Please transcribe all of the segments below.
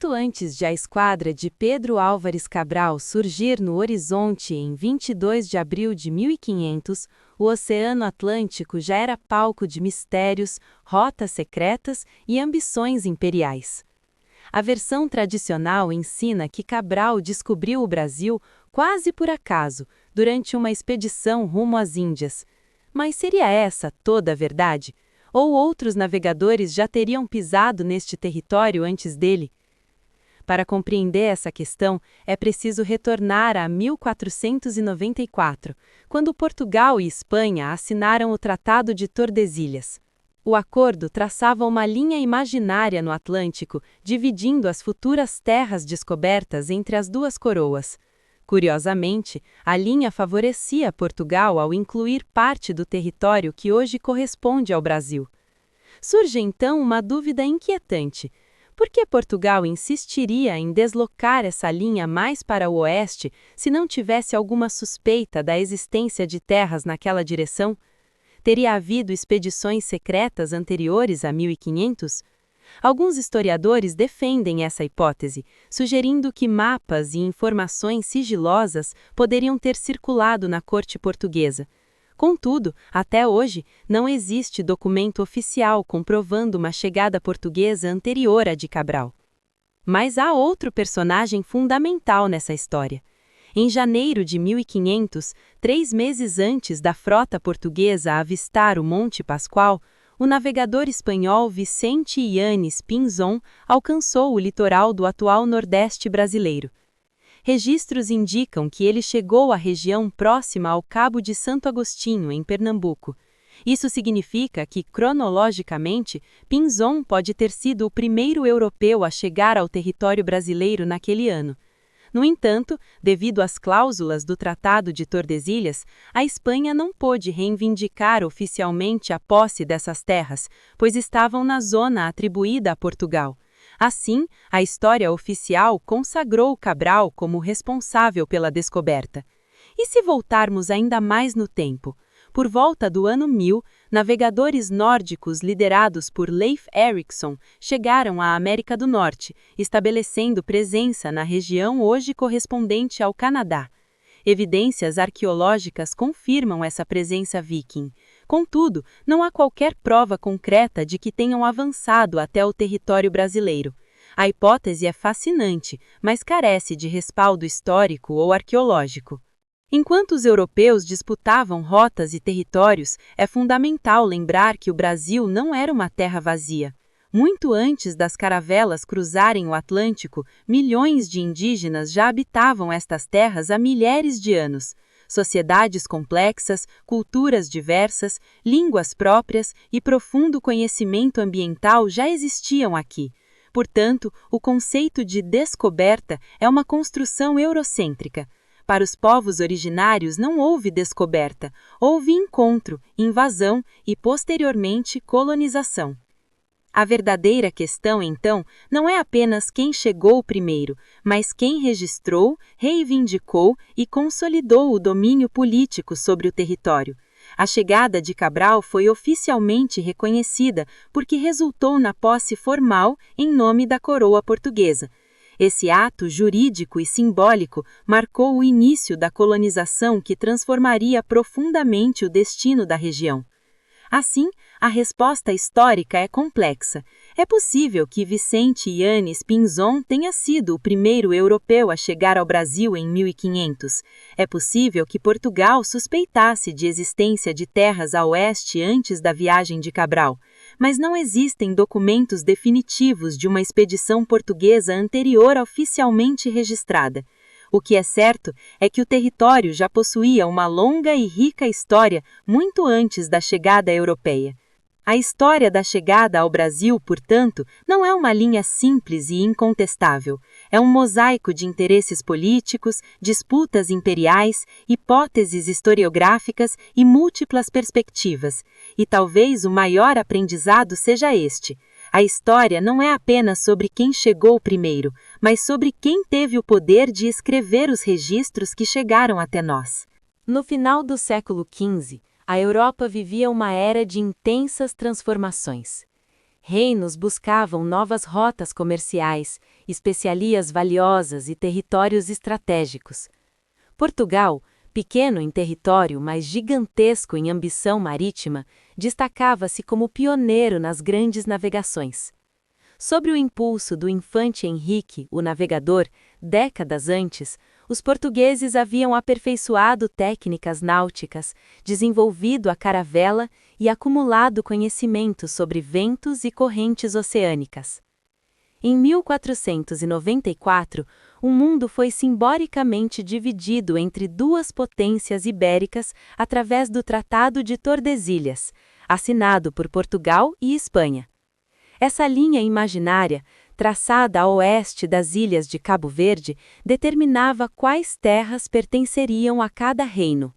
Muito antes de a esquadra de Pedro Álvares Cabral surgir no horizonte em 22 de abril de 1500, o Oceano Atlântico já era palco de mistérios, rotas secretas e ambições imperiais. A versão tradicional ensina que Cabral descobriu o Brasil quase por acaso, durante uma expedição rumo às Índias. Mas seria essa toda a verdade? Ou outros navegadores já teriam pisado neste território antes dele? Para compreender essa questão, é preciso retornar a 1494, quando Portugal e Espanha assinaram o Tratado de Tordesilhas. O acordo traçava uma linha imaginária no Atlântico, dividindo as futuras terras descobertas entre as duas coroas. Curiosamente, a linha favorecia Portugal ao incluir parte do território que hoje corresponde ao Brasil. Surge então uma dúvida inquietante. Por que Portugal insistiria em deslocar essa linha mais para o oeste se não tivesse alguma suspeita da existência de terras naquela direção? Teria havido expedições secretas anteriores a 1500? Alguns historiadores defendem essa hipótese, sugerindo que mapas e informações sigilosas poderiam ter circulado na corte portuguesa. Contudo, até hoje, não existe documento oficial comprovando uma chegada portuguesa anterior à de Cabral. Mas há outro personagem fundamental nessa história. Em janeiro de 1500, 3 meses antes da frota portuguesa avistar o Monte Pascoal, o navegador espanhol Vicente Yanes Pinzón alcançou o litoral do atual Nordeste brasileiro. Registros indicam que ele chegou à região próxima ao Cabo de Santo Agostinho, em Pernambuco. Isso significa que, cronologicamente, Pinzón pode ter sido o primeiro europeu a chegar ao território brasileiro naquele ano. No entanto, devido às cláusulas do Tratado de Tordesilhas, a Espanha não pôde reivindicar oficialmente a posse dessas terras, pois estavam na zona atribuída a Portugal. Assim, a história oficial consagrou Cabral como responsável pela descoberta. E se voltarmos ainda mais no tempo? Por volta do ano 1000, navegadores nórdicos liderados por Leif Erikson chegaram à América do Norte, estabelecendo presença na região hoje correspondente ao Canadá. Evidências arqueológicas confirmam essa presença viking. Contudo, não há qualquer prova concreta de que tenham avançado até o território brasileiro. A hipótese é fascinante, mas carece de respaldo histórico ou arqueológico. Enquanto os europeus disputavam rotas e territórios, é fundamental lembrar que o Brasil não era uma terra vazia. Muito antes das caravelas cruzarem o Atlântico, milhões de indígenas já habitavam estas terras há milhares de anos. Sociedades complexas, culturas diversas, línguas próprias e profundo conhecimento ambiental já existiam aqui. Portanto, o conceito de descoberta é uma construção eurocêntrica. Para os povos originários não houve descoberta, houve encontro, invasão e, posteriormente, colonização. A verdadeira questão, então, não é apenas quem chegou primeiro, mas quem registrou, reivindicou e consolidou o domínio político sobre o território. A chegada de Cabral foi oficialmente reconhecida porque resultou na posse formal em nome da coroa portuguesa. Esse ato jurídico e simbólico marcou o início da colonização que transformaria profundamente o destino da região. Assim, a resposta histórica é complexa. É possível que Vicente Yanes Pinzón tenha sido o primeiro europeu a chegar ao Brasil em 1500. É possível que Portugal suspeitasse de existência de terras a oeste antes da viagem de Cabral. Mas não existem documentos definitivos de uma expedição portuguesa anterior oficialmente registrada. O que é certo é que o território já possuía uma longa e rica história muito antes da chegada europeia. A história da chegada ao Brasil, portanto, não é uma linha simples e incontestável. É um mosaico de interesses políticos, disputas imperiais, hipóteses historiográficas e múltiplas perspectivas. E talvez o maior aprendizado seja este. A história não é apenas sobre quem chegou primeiro, mas sobre quem teve o poder de escrever os registros que chegaram até nós. No final do século XV, a Europa vivia uma era de intensas transformações. reinos buscavam novas rotas comerciais, especiarias valiosas e territórios estratégicos. Portugal, pequeno em território, mas gigantesco em ambição marítima, destacava-se como pioneiro nas grandes navegações. Sob o impulso do infante Henrique, o Navegador, décadas antes, os portugueses haviam aperfeiçoado técnicas náuticas, desenvolvido a caravela e acumulado conhecimento sobre ventos e correntes oceânicas. Em 1494, o mundo foi simbolicamente dividido entre duas potências ibéricas através do Tratado de Tordesilhas, assinado por Portugal e Espanha. Essa linha imaginária, traçada a oeste das ilhas de Cabo Verde, determinava quais terras pertenceriam a cada reino.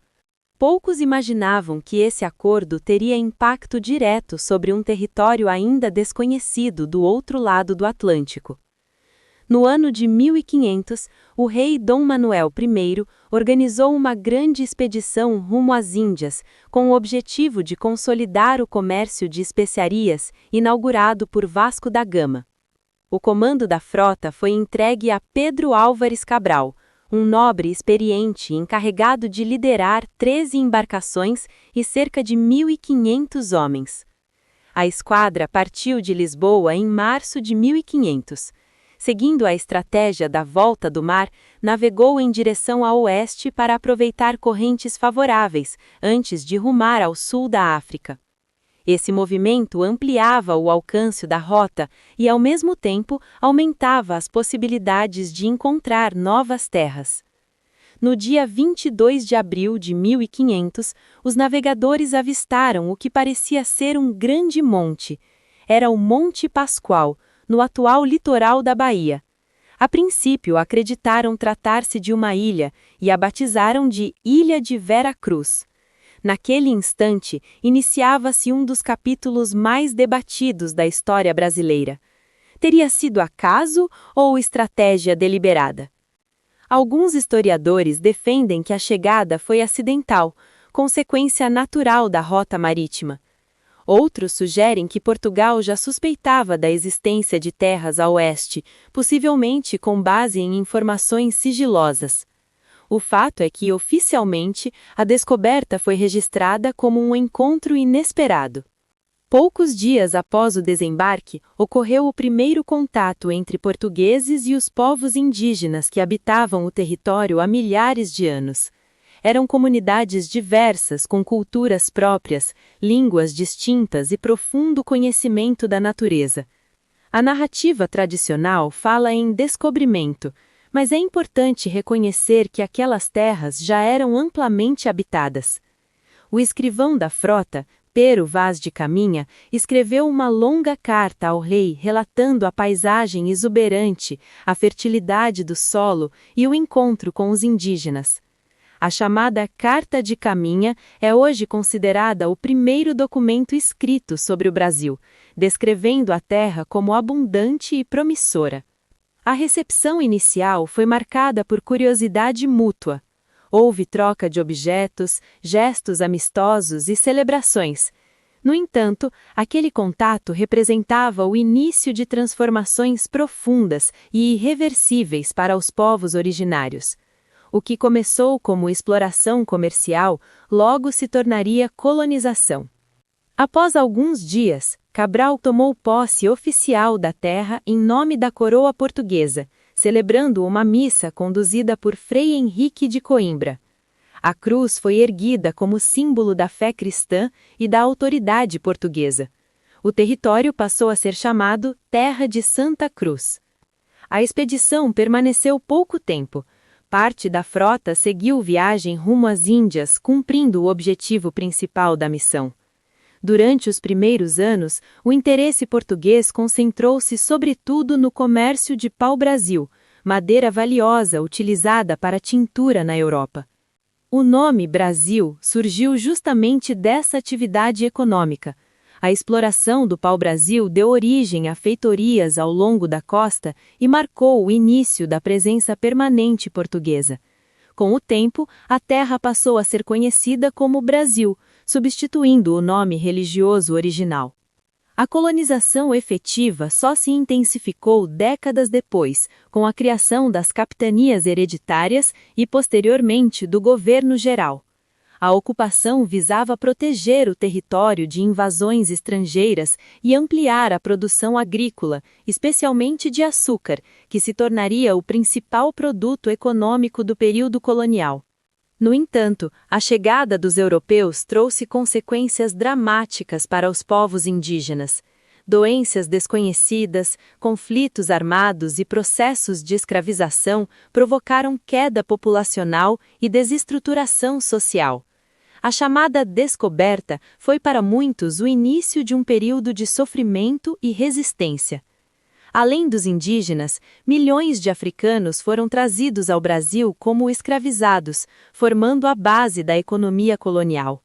Poucos imaginavam que esse acordo teria impacto direto sobre um território ainda desconhecido do outro lado do Atlântico. No ano de 1500, o rei Dom Manuel I organizou uma grande expedição rumo às Índias, com o objetivo de consolidar o comércio de especiarias inaugurado por Vasco da Gama. O comando da frota foi entregue a Pedro Álvares Cabral, um nobre experiente encarregado de liderar 13 embarcações e cerca de 1.500 homens. A esquadra partiu de Lisboa em março de 1500. Seguindo a estratégia da volta do mar, navegou em direção a oeste para aproveitar correntes favoráveis, antes de rumar ao sul da África. Esse movimento ampliava o alcance da rota e, ao mesmo tempo, aumentava as possibilidades de encontrar novas terras. No dia 22 de abril de 1500, os navegadores avistaram o que parecia ser um grande monte. Era o Monte Pascoal, no atual litoral da Bahia. A princípio, acreditaram tratar-se de uma ilha e a batizaram de Ilha de Vera Cruz. Naquele instante, iniciava-se um dos capítulos mais debatidos da história brasileira. Teria sido acaso ou estratégia deliberada? Alguns historiadores defendem que a chegada foi acidental, consequência natural da rota marítima. Outros sugerem que Portugal já suspeitava da existência de terras a oeste, possivelmente com base em informações sigilosas. O fato é que, oficialmente, a descoberta foi registrada como um encontro inesperado. Poucos dias após o desembarque, ocorreu o primeiro contato entre portugueses e os povos indígenas que habitavam o território há milhares de anos. Eram comunidades diversas, com culturas próprias, línguas distintas e profundo conhecimento da natureza. A narrativa tradicional fala em descobrimento, mas é importante reconhecer que aquelas terras já eram amplamente habitadas. O escrivão da frota, Pero Vaz de Caminha, escreveu uma longa carta ao rei relatando a paisagem exuberante, a fertilidade do solo e o encontro com os indígenas. A chamada Carta de Caminha é hoje considerada o primeiro documento escrito sobre o Brasil, descrevendo a terra como abundante e promissora. A recepção inicial foi marcada por curiosidade mútua. Houve troca de objetos, gestos amistosos e celebrações. No entanto, aquele contato representava o início de transformações profundas e irreversíveis para os povos originários. O que começou como exploração comercial, logo se tornaria colonização. Após alguns dias, Cabral tomou posse oficial da terra em nome da coroa portuguesa, celebrando uma missa conduzida por Frei Henrique de Coimbra. A cruz foi erguida como símbolo da fé cristã e da autoridade portuguesa. O território passou a ser chamado Terra de Santa Cruz. A expedição permaneceu pouco tempo. Parte da frota seguiu viagem rumo às Índias, cumprindo o objetivo principal da missão. Durante os primeiros anos, o interesse português concentrou-se sobretudo no comércio de pau-brasil, madeira valiosa utilizada para tintura na Europa. O nome Brasil surgiu justamente dessa atividade econômica. A exploração do pau-brasil deu origem a feitorias ao longo da costa e marcou o início da presença permanente portuguesa. Com o tempo, a terra passou a ser conhecida como Brasil, substituindo o nome religioso original. A colonização efetiva só se intensificou décadas depois, com a criação das capitanias hereditárias e, posteriormente, do governo geral. A ocupação visava proteger o território de invasões estrangeiras e ampliar a produção agrícola, especialmente de açúcar, que se tornaria o principal produto econômico do período colonial. No entanto, a chegada dos europeus trouxe consequências dramáticas para os povos indígenas. Doenças desconhecidas, conflitos armados e processos de escravização provocaram queda populacional e desestruturação social. A chamada descoberta foi para muitos o início de um período de sofrimento e resistência. Além dos indígenas, milhões de africanos foram trazidos ao Brasil como escravizados, formando a base da economia colonial.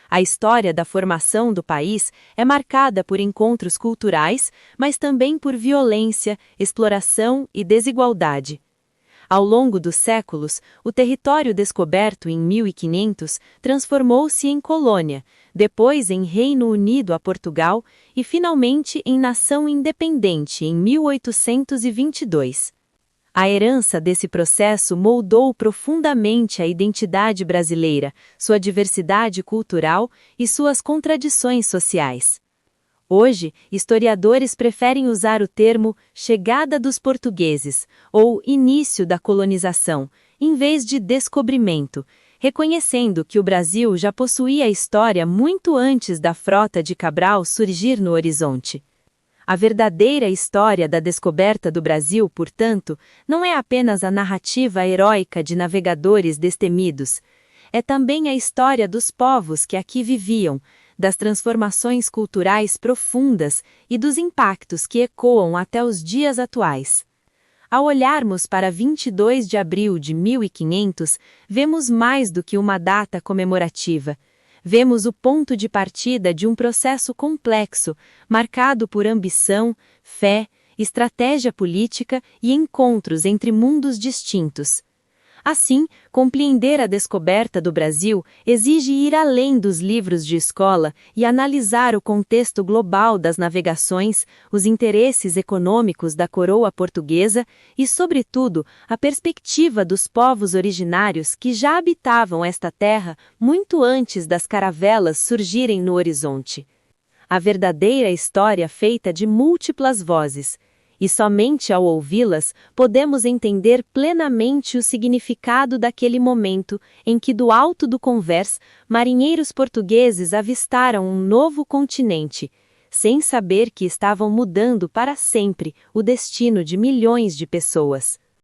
A história da formação do país é marcada por encontros culturais, mas também por violência, exploração e desigualdade. Ao longo dos séculos, o território descoberto em 1500 transformou-se em colônia, depois em Reino Unido a Portugal e finalmente em nação independente em 1822. A herança desse processo moldou profundamente a identidade brasileira, sua diversidade cultural e suas contradições sociais. Hoje, historiadores preferem usar o termo chegada dos portugueses ou início da colonização, em vez de descobrimento, reconhecendo que o Brasil já possuía história muito antes da frota de Cabral surgir no horizonte. A verdadeira história da descoberta do Brasil, portanto, não é apenas a narrativa heróica de navegadores destemidos, é também a história dos povos que aqui viviam, das transformações culturais profundas e dos impactos que ecoam até os dias atuais. Ao olharmos para 22 de abril de 1500, vemos mais do que uma data comemorativa. Vemos o ponto de partida de um processo complexo, marcado por ambição, fé, estratégia política e encontros entre mundos distintos. Assim, compreender a descoberta do Brasil exige ir além dos livros de escola e analisar o contexto global das navegações, os interesses econômicos da coroa portuguesa e, sobretudo, a perspectiva dos povos originários que já habitavam esta terra muito antes das caravelas surgirem no horizonte. A verdadeira história feita de múltiplas vozes. E somente ao ouvi-las podemos entender plenamente o significado daquele momento em que do alto do Convés, marinheiros portugueses avistaram um novo continente, sem saber que estavam mudando para sempre o destino de milhões de pessoas.